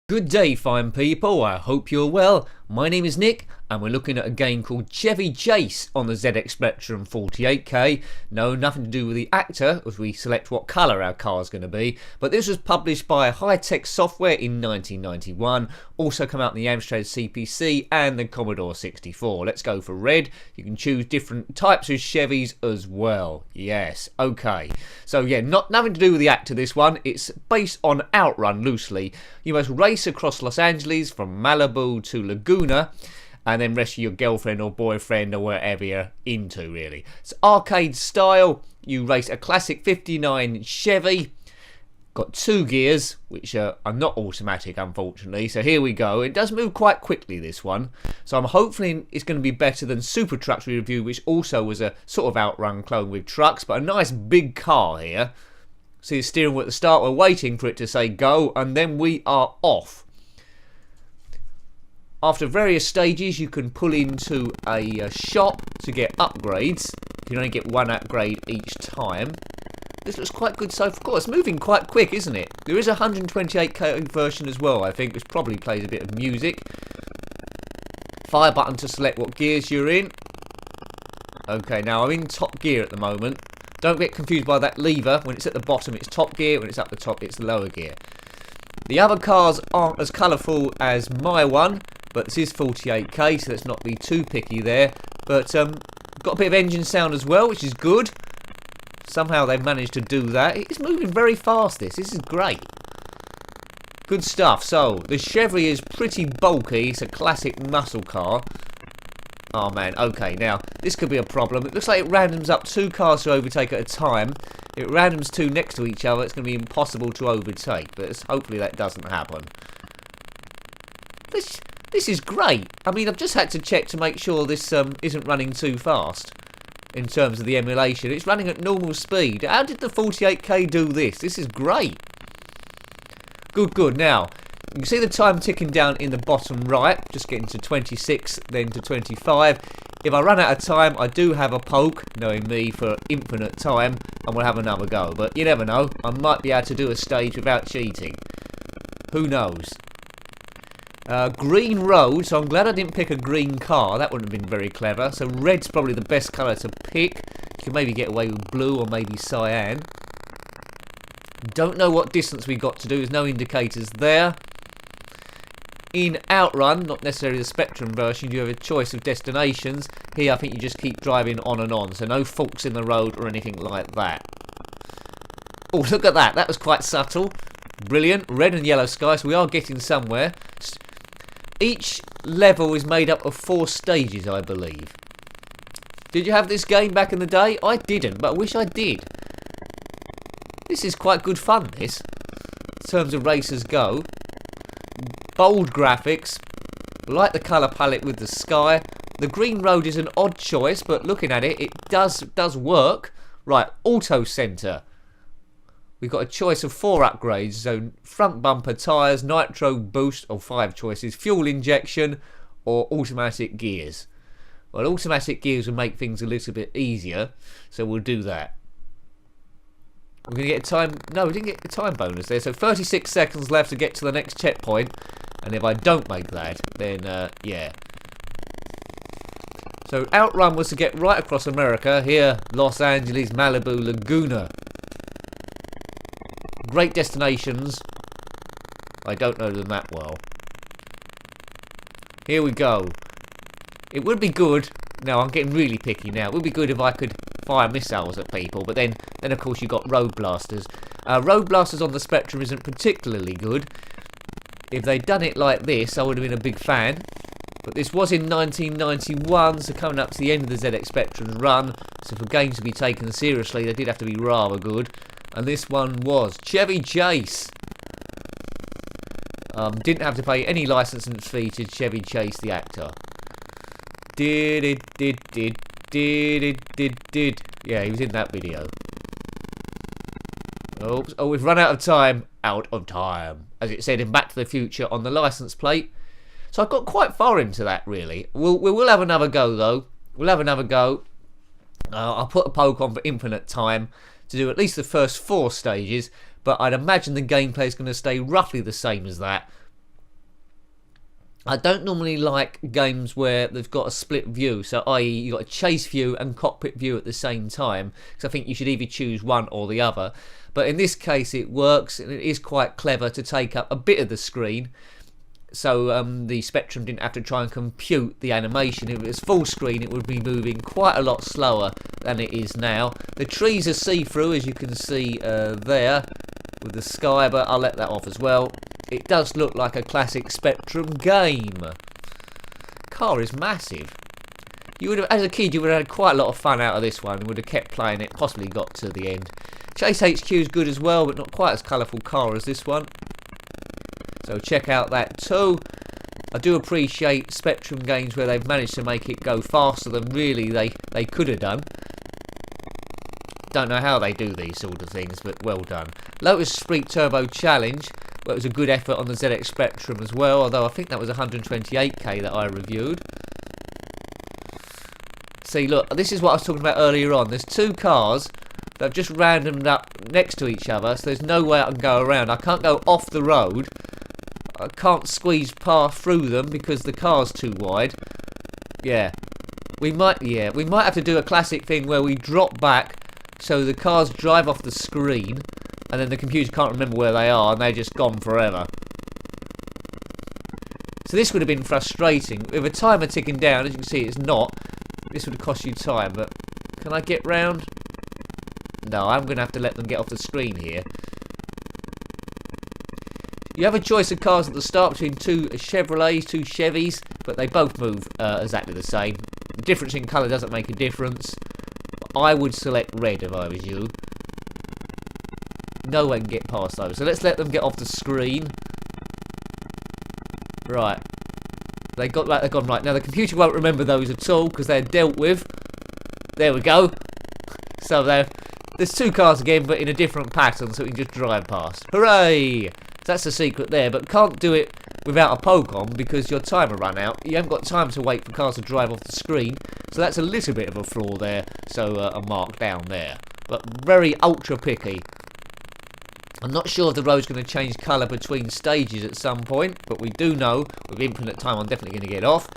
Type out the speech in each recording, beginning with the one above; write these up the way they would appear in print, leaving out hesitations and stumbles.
Good day, fine people. I hope you're well. My name is Nick, and we're looking at a game called Chevy Chase on the ZX Spectrum 48K. No, nothing to do with the actor, as we select what colour our car's going to be. But this was published by High-Tech Software in 1991. Also come out in the Amstrad CPC and the Commodore 64. Let's go for red. You can choose different types of Chevys as well. Yes, okay. So yeah, nothing to do with the actor, this one. It's based on Outrun, loosely. You must race across Los Angeles from Malibu to Laguna, and then rescue your girlfriend or boyfriend or wherever you're into, really. It's arcade style. You race a classic 59 Chevy. Got 2 gears, which are not automatic, unfortunately. So here we go. It does move quite quickly, this one. So I'm hoping it's going to be better than Super Trucks we reviewed, which also was a sort of Outrun clone with trucks, but a nice big car here. See the steering wheel at the start. We're waiting for it to say go, and then we are off. After various stages, you can pull into a shop to get upgrades. You can only get 1 upgrade each time. This looks quite good so far. It's moving quite quick, isn't it? There is a 128K version as well, I think, which probably plays a bit of music. Fire button to select what gears you're in. Okay, now I'm in top gear at the moment. Don't get confused by that lever. When it's at the bottom, it's top gear. When it's up the top, it's lower gear. The other cars aren't as colourful as my one, but this is 48K, so let's not be too picky there. But got a bit of engine sound as well, which is good. Somehow they've managed to do that. It's moving very fast, this is great. Good stuff. So the Chevy is pretty bulky. It's a classic muscle car. Oh man, okay, now this could be a problem. It looks like it randoms up 2 cars to overtake at a time. If it randoms 2 next to each other, it's going to be impossible to overtake, but hopefully that doesn't happen. This is great. I mean, I've just had to check to make sure this isn't running too fast in terms of the emulation. It's running at normal speed. How did the 48K do this? This is great. Good. Now, you can see the time ticking down in the bottom right. Just getting to 26, then to 25. If I run out of time, I do have a poke, knowing me, for infinite time, and we'll have another go. But you never know. I might be able to do a stage without cheating. Who knows? Green road, so I'm glad I didn't pick a green car. That wouldn't have been very clever. So red's probably the best colour to pick. You can maybe get away with blue or maybe cyan. Don't know what distance we got to do. There's no indicators there. In Outrun, not necessarily the Spectrum version, you have a choice of destinations. Here I think you just keep driving on and on, so no forks in the road or anything like that. Oh, look at that. That was quite subtle. Brilliant. Red and yellow sky, so we are getting somewhere. Each level is made up of 4 stages, I believe. Did you have this game back in the day? I didn't, but I wish I did. This is quite good fun, this, in terms of races go. Bold graphics. Like the colour palette with the sky. The green road is an odd choice, but looking at it, it does work. Right, Auto Centre. We've got a choice of 4 upgrades, so front bumper tyres, nitro boost, or 5 choices, fuel injection, or automatic gears. Well, automatic gears will make things a little bit easier, so we'll do that. We're going to get a time... No, we didn't get a time bonus there, so 36 seconds left to get to the next checkpoint, and if I don't make that, then, yeah. So Outrun was to get right across America, here, Los Angeles, Malibu, Laguna. Great destinations. I don't know them that well. Here we go. It would be good. Now I'm getting really picky now. It would be good if I could fire missiles at people, but then of course you got road blasters. Road blasters on the Spectrum isn't particularly good. If they'd done it like this, I would have been a big fan. But this was in 1991, so coming up to the end of the ZX Spectrum run, so for games to be taken seriously, they did have to be rather good. And this one was Chevy Chase. Didn't have to pay any licensing fee to Chevy Chase the actor. Did. Yeah, he was in that video. Oops. Oh, we've run out of time. Out of time. As it said in Back to the Future on the license plate. So I got quite far into that, really. We'll have another go, though. We'll have another go. I'll put a poke on for infinite time to do at least the first 4 stages, but I'd imagine the gameplay is going to stay roughly the same as that. I don't normally like games where they've got a split view, so i.e. you've got a chase view and cockpit view at the same time, because I think you should either choose one or the other. But in this case it works, and it is quite clever to take up a bit of the screen, so the Spectrum didn't have to try and compute the animation. If it was full screen it would be moving quite a lot slower than it is now. The trees are see-through, as you can see there with the sky, but I'll let that off as well. It does look like a classic Spectrum game. Car is massive. You would have, as a kid, you would have had quite a lot of fun out of this one. You would have kept playing it, possibly got to the end. Chase HQ is good as well, but not quite as colourful car as this one. So check out that too. I do appreciate Spectrum games where they've managed to make it go faster than really they could have done. Don't know how they do these sort of things, but well done. Lotus Sprint Turbo Challenge. Well, it was a good effort on the ZX Spectrum as well, although I think that was 128k that I reviewed. See, look, this is what I was talking about earlier on. There's 2 cars that have just randomed up next to each other, so there's no way I can go around. I can't go off the road. I can't squeeze past through them because the car's too wide. Yeah. We might have to do a classic thing where we drop back so the cars drive off the screen, and then the computer can't remember where they are and they're just gone forever. So this would have been frustrating. With a timer ticking down, as you can see it's not. This would have cost you time, but can I get round? No, I'm going to have to let them get off the screen here. You have a choice of cars at the start between 2 Chevrolets, 2 Chevys, but they both move exactly the same. The difference in colour doesn't make a difference. I would select red if I was you. No one can get past those. So let's let them get off the screen. Right. They've gone right. Now the computer won't remember those at all because they're dealt with. There we go. So there's 2 cars again, but in a different pattern, so we can just drive past. Hooray! That's the secret there, but can't do it without a poke on because your timer ran out. You haven't got time to wait for cars to drive off the screen, so that's a little bit of a flaw there. So a mark down there, but very ultra picky. I'm not sure if the road's going to change colour between stages at some point, but we do know with infinite time I'm definitely going to get off.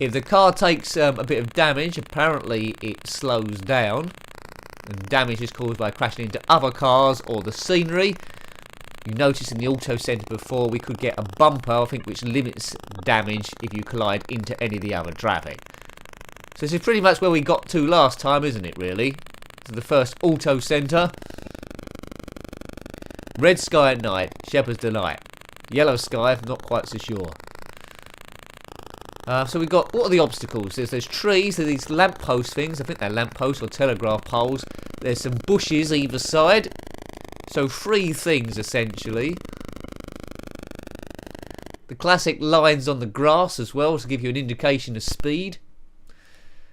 If the car takes a bit of damage, apparently it slows down, and damage is caused by crashing into other cars or the scenery. You noticed in the auto centre before we could get a bumper, I think, which limits damage if you collide into any of the other traffic. So this is pretty much where we got to last time, isn't it, really? To the first auto centre. Red sky at night, Shepherd's Delight. Yellow sky, not quite so sure. So we've got, what are the obstacles? There's trees, there's these lamppost things, I think they're lampposts or telegraph poles. There's some bushes either side. So 3 things essentially. The classic lines on the grass as well to give you an indication of speed.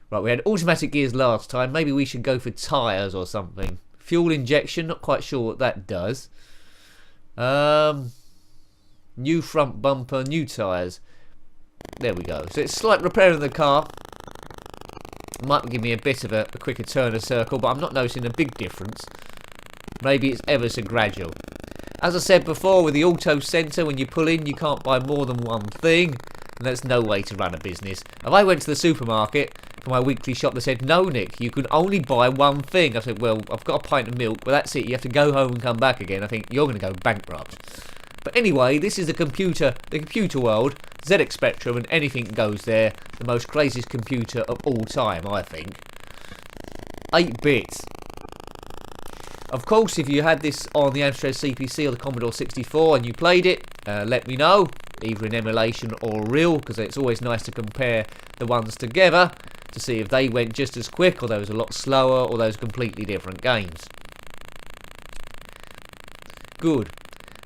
Right, we had automatic gears last time. Maybe we should go for tyres or something. Fuel injection, not quite sure what that does. New front bumper, new tyres. There we go. So it's slight repairing the car. Might give me a bit of a quicker turn of circle, but I'm not noticing a big difference. Maybe it's ever so gradual. As I said before, with the auto centre, when you pull in, you can't buy more than one thing, and that's no way to run a business. If I went to the supermarket for my weekly shop, they said, "No, Nick, you can only buy one thing." I said, "Well, I've got a pint of milk, but that's it. You have to go home and come back again." I think you're going to go bankrupt. But anyway, this is the computer world, ZX Spectrum, and anything goes there. The most craziest computer of all time, I think. 8-bit. Of course, if you had this on the Amstrad CPC or the Commodore 64 and you played it, let me know, either in emulation or real, because it's always nice to compare the ones together to see if they went just as quick or they was a lot slower or those completely different games. Good.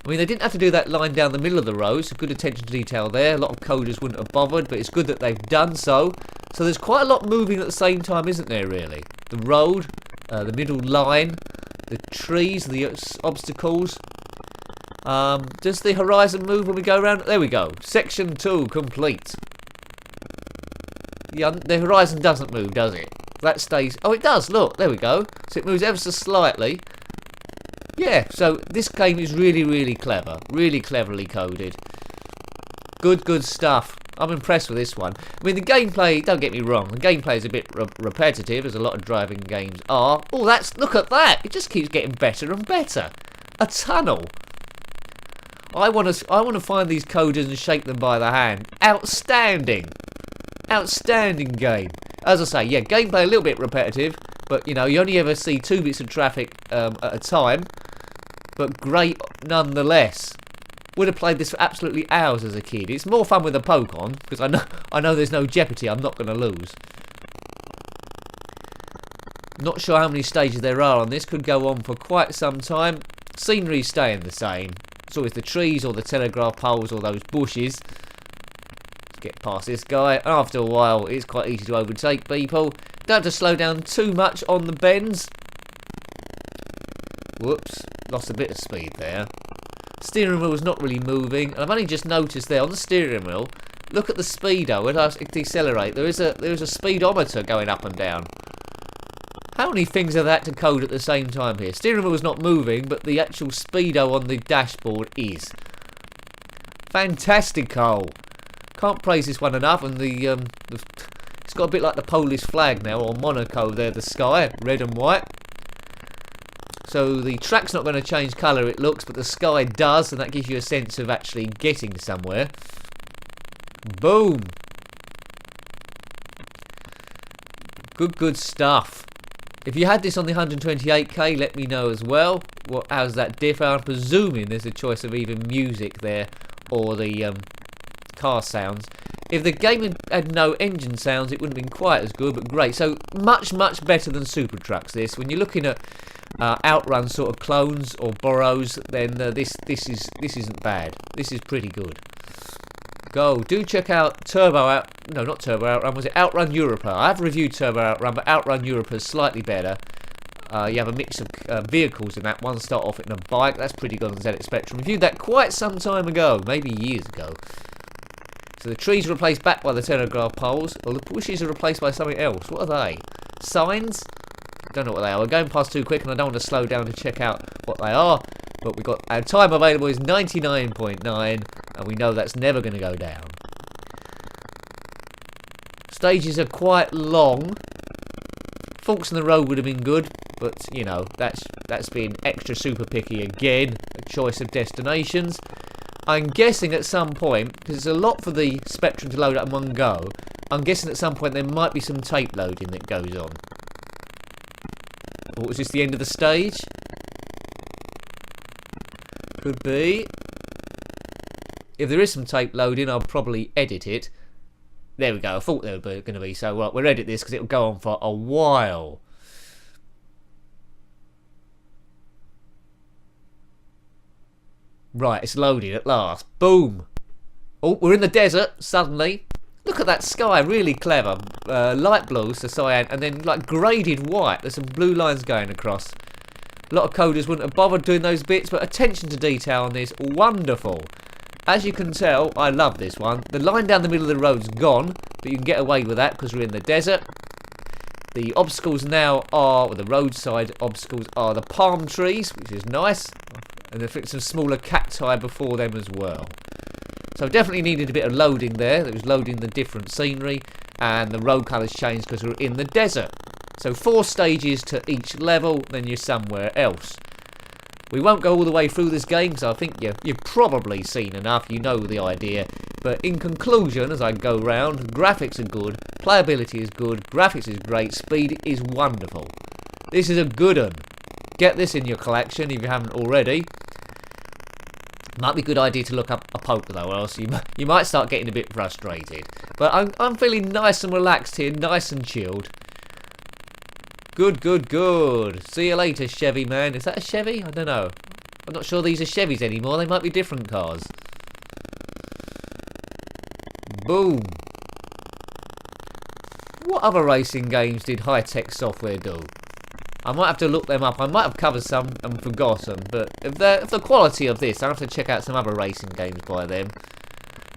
I mean, they didn't have to do that line down the middle of the road, so good attention to detail there. A lot of coders wouldn't have bothered, but it's good that they've done so. So there's quite a lot moving at the same time, isn't there, really? The road, the middle line, the trees, the obstacles. Does the horizon move when we go around? There we go. Section 2 complete. The horizon doesn't move, does it? That stays... Oh, it does, look. There we go. So it moves ever so slightly. Yeah, so this game is really, really clever. Really cleverly coded. Good stuff. I'm impressed with this one. I mean, the gameplay, don't get me wrong, the gameplay is a bit repetitive, as a lot of driving games are. Oh, look at that! It just keeps getting better and better. A tunnel. I want to find these coders and shake them by the hand. Outstanding. Outstanding game. As I say, yeah, gameplay a little bit repetitive, but you know, you only ever see 2 bits of traffic at a time, but great nonetheless. Would have played this for absolutely hours as a kid. It's more fun with a poke on, because I know there's no jeopardy, I'm not going to lose. Not sure how many stages there are on this, could go on for quite some time. Scenery's staying the same. It's always the trees or the telegraph poles or those bushes. Let's get past this guy. After a while, it's quite easy to overtake people. Don't have to slow down too much on the bends. Whoops, lost a bit of speed there. Steering wheel was not really moving, and I've only just noticed there on the steering wheel, look at the speedo. When I decelerate, there is a speedometer going up and down. How many things are that to code at the same time here? Steering wheel is not moving, but the actual speedo on the dashboard is. Fantastico. Can't praise this one enough, and it's got a bit like the Polish flag now, or Monaco there, the sky, red and white. So the track's not going to change colour, it looks, but the sky does, and that gives you a sense of actually getting somewhere. Boom! Good stuff. If you had this on the 128k, let me know as well. How does that differ? I'm presuming there's a choice of either music there or the car sounds. If the game had no engine sounds, it wouldn't have been quite as good, but great. So much better than Super Trucks. This, when you're looking at Outrun sort of clones or borrows, then this isn't bad. This is pretty good. Do check out not Turbo Outrun, was it Outrun Europa? I have reviewed Turbo Outrun, but Outrun Europa is slightly better. You have a mix of vehicles in that one. Start off in a bike, that's pretty good on ZX Spectrum. Reviewed that quite some time ago, maybe years ago. So the trees are replaced back by the telegraph poles, or the bushes are replaced by something else. What are they? Signs? Don't know what they are. We're going past too quick and I don't want to slow down to check out what they are. But we've got our time available is 99.9 and we know that's never going to go down. Stages are quite long. Forks in the road would have been good, but you know, that's been extra super picky again. A choice of destinations. I'm guessing at some point, because it's a lot for the Spectrum to load up in one go, I'm guessing at some point there might be some tape loading that goes on. Or was this the end of the stage? Could be. If there is some tape loading, I'll probably edit it. There we go, I thought there were going to be, so right, we'll edit this because it'll go on for a while. Right, it's loaded at last. Boom! Oh, we're in the desert, suddenly. Look at that sky, really clever. Light blue, so cyan, and then like graded white. There's some blue lines going across. A lot of coders wouldn't have bothered doing those bits, but attention to detail on this, wonderful. As you can tell, I love this one. The line down the middle of the road's gone, but you can get away with that because we're in the desert. The obstacles now are, or the roadside obstacles are the palm trees, which is nice. And there's some smaller cacti before them as well. So definitely needed a bit of loading there. It was loading the different scenery, and the road colours changed because we're in the desert. So 4 stages to each level, then you're somewhere else. We won't go all the way through this game because I think you've probably seen enough, you know the idea. But in conclusion, as I go round, graphics are good, playability is good, graphics is great, speed is wonderful. This is a good one. Get this in your collection if you haven't already. Might be a good idea to look up a poker though, or else you might start getting a bit frustrated. But I'm feeling nice and relaxed here, nice and chilled. Good. See you later, Chevy man. Is that a Chevy? I don't know. I'm not sure these are Chevys anymore. They might be different cars. Boom. What other racing games did high-tech software do? I might have to look them up. I might have covered some and forgotten, but if the quality of this, I'll have to check out some other racing games by them.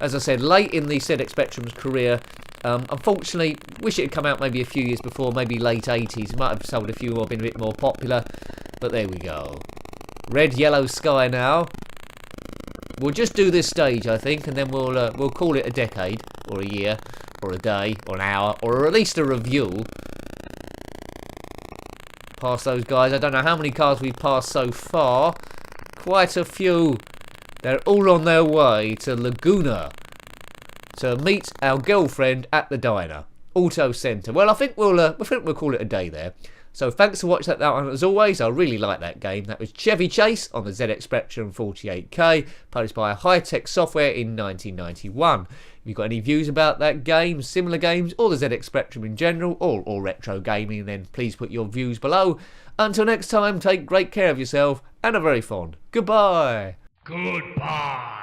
As I said, late in the ZX Spectrum's career, unfortunately, wish it had come out maybe a few years before, maybe late 80s. Might have sold a few more, been a bit more popular, but there we go. Red, yellow sky now. We'll just do this stage, I think, and then we'll call it a decade, or a year, or a day, or an hour, or at least a review. Past those guys. I don't know how many cars we've passed so far. Quite a few. They're all on their way to Laguna to meet our girlfriend at the diner, Auto Centre. Well, I think we'll call it a day there. So thanks for watching that one. As always, I really like that game. That was Chevy Chase on the ZX Spectrum 48K, published by High Tech Software in 1991. If you've got any views about that game, similar games, or the ZX Spectrum in general, or retro gaming, then please put your views below. Until next time, take great care of yourself, and a very fond goodbye. Goodbye.